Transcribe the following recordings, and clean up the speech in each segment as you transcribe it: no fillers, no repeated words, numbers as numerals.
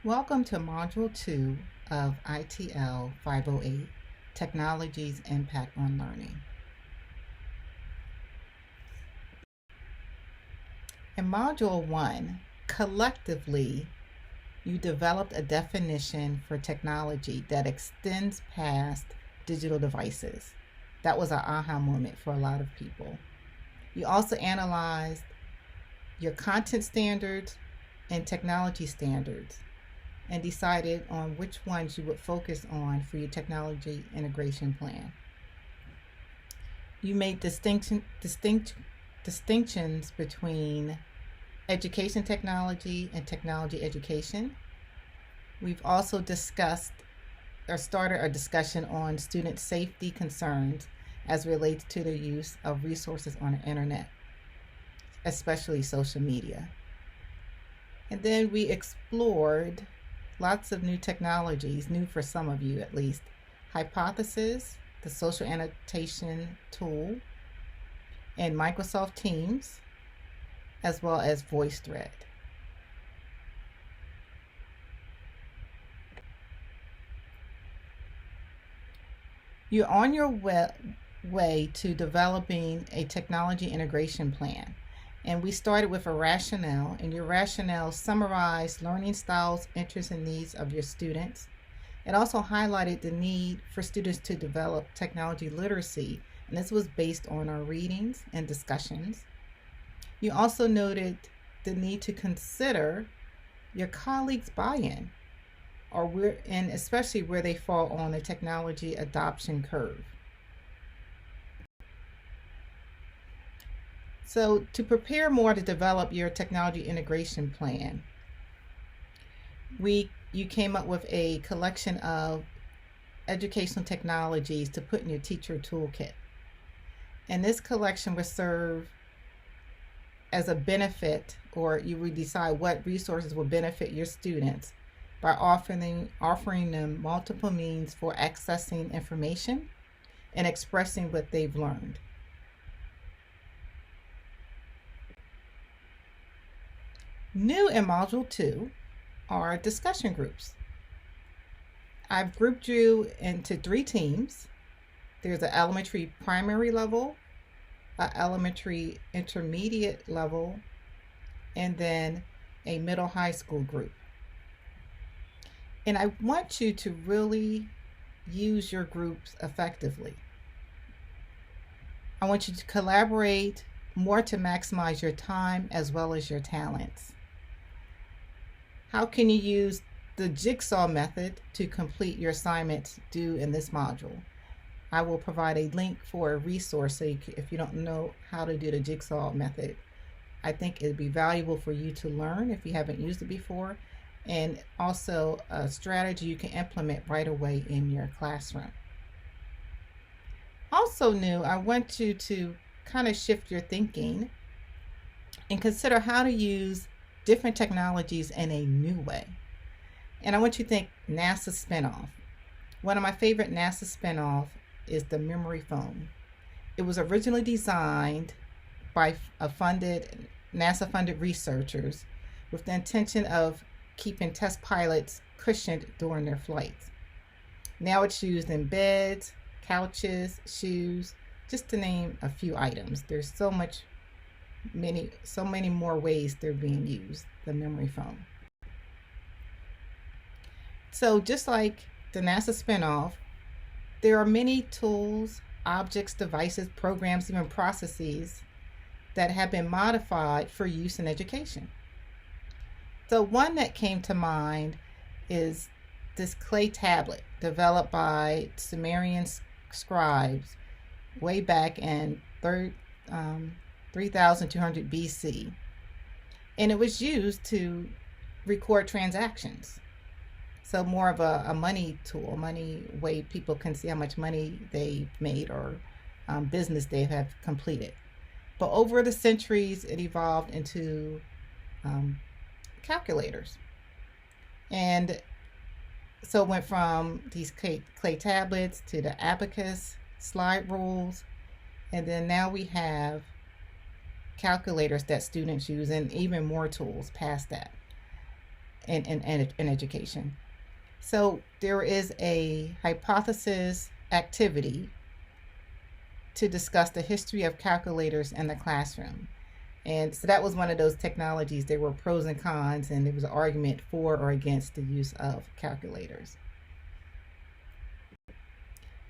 Welcome to Module 2 of ITL 508, Technology's Impact on Learning. In Module 1, collectively, you developed a definition for technology that extends past digital devices. That was an aha moment for a lot of people. You also analyzed your content standards and technology standards and decided on which ones you would focus on for your technology integration plan. You made distinctions between education technology and technology education. We've also discussed or started a discussion on student safety concerns as relates to the use of resources on the internet, especially social media. And then we explored lots of new technologies, new for some of you at least. Hypothesis, the social annotation tool, and Microsoft Teams, as well as VoiceThread. You're on your way to developing a technology integration plan. And we started with a rationale, and your rationale summarized learning styles, interests, and needs of your students. It also highlighted the need for students to develop technology literacy, and this was based on our readings and discussions. You also noted the need to consider your colleagues' buy-in, and especially where they fall on the technology adoption curve. So to prepare more to develop your technology integration plan, you came up with a collection of educational technologies to put in your teacher toolkit. And this collection will serve as a benefit, or you would decide what resources will benefit your students by offering them multiple means for accessing information and expressing what they've learned. New in Module 2 are discussion groups. I've grouped you into 3 teams. There's an elementary primary level, an elementary intermediate level, and then a middle high school group. And I want you to really use your groups effectively. I want you to collaborate more to maximize your time as well as your talents. How can you use the jigsaw method to complete your assignments due in this module? I will provide a link for a resource so if you don't know how to do the jigsaw method. I think it'd be valuable for you to learn if you haven't used it before, and also a strategy you can implement right away in your classroom. Also new, I want you to kind of shift your thinking and consider how to use different technologies in a new way. And I want you to think NASA Spinoff. One of my favorite NASA Spinoff is the memory foam. It was originally designed by NASA-funded researchers with the intention of keeping test pilots cushioned during their flights. Now it's used in beds, couches, shoes, just to name a few items. There's so many more ways they're being used, the memory foam. So just like the NASA Spinoff, there are many tools, objects, devices, programs, even processes that have been modified for use in education. So one that came to mind is this clay tablet developed by Sumerian scribes way back in 3200 BC. And it was used to record transactions. So more of a money tool, money way people can see how much money they've made or business they have completed. But over the centuries, it evolved into calculators. And so it went from these clay tablets to the abacus, slide rules, and then now we have calculators that students use and even more tools past that. in education. So there is a hypothesis activity to discuss the history of calculators in the classroom. And so that was one of those technologies. There were pros and cons, and there was an argument for or against the use of calculators.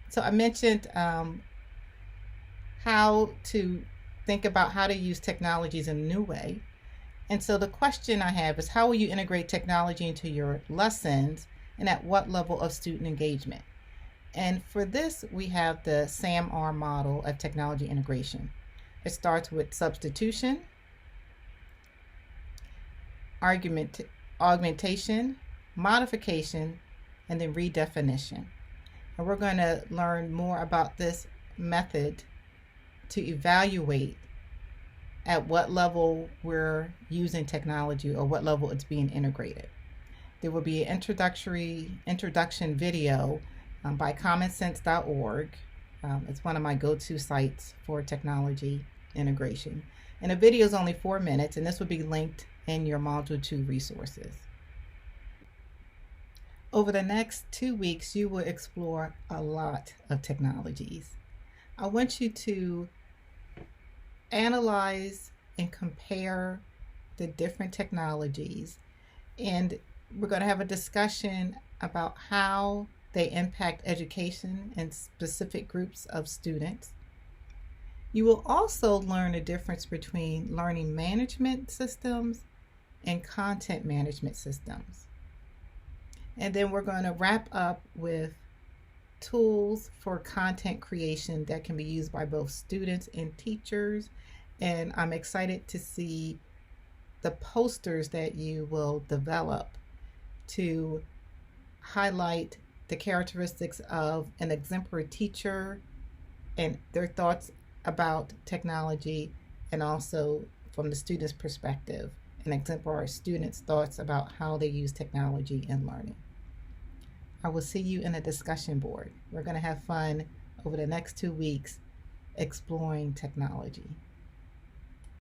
So I mentioned how to think about how to use technologies in a new way. And so the question I have is, how will you integrate technology into your lessons, and at what level of student engagement? And for this, we have the SAM-R model of technology integration. It starts with substitution, augmentation, modification, and then redefinition. And we're going to learn more about this method to evaluate at what level we're using technology or what level it's being integrated. There will be an introduction video by commonsense.org. It's one of my go-to sites for technology integration. And the video is only 4 minutes, and this will be linked in your Module 2 resources. Over the next 2 weeks, you will explore a lot of technologies. I want you to analyze and compare the different technologies, and we're going to have a discussion about how they impact education and specific groups of students. You will also learn the difference between learning management systems and content management systems. And then we're going to wrap up with tools for content creation that can be used by both students and teachers. And I'm excited to see the posters that you will develop to highlight the characteristics of an exemplary teacher and their thoughts about technology, and also from the student's perspective, an exemplary student's thoughts about how they use technology in learning. I will see you in a discussion board. We're going to have fun over the next 2 weeks exploring technology.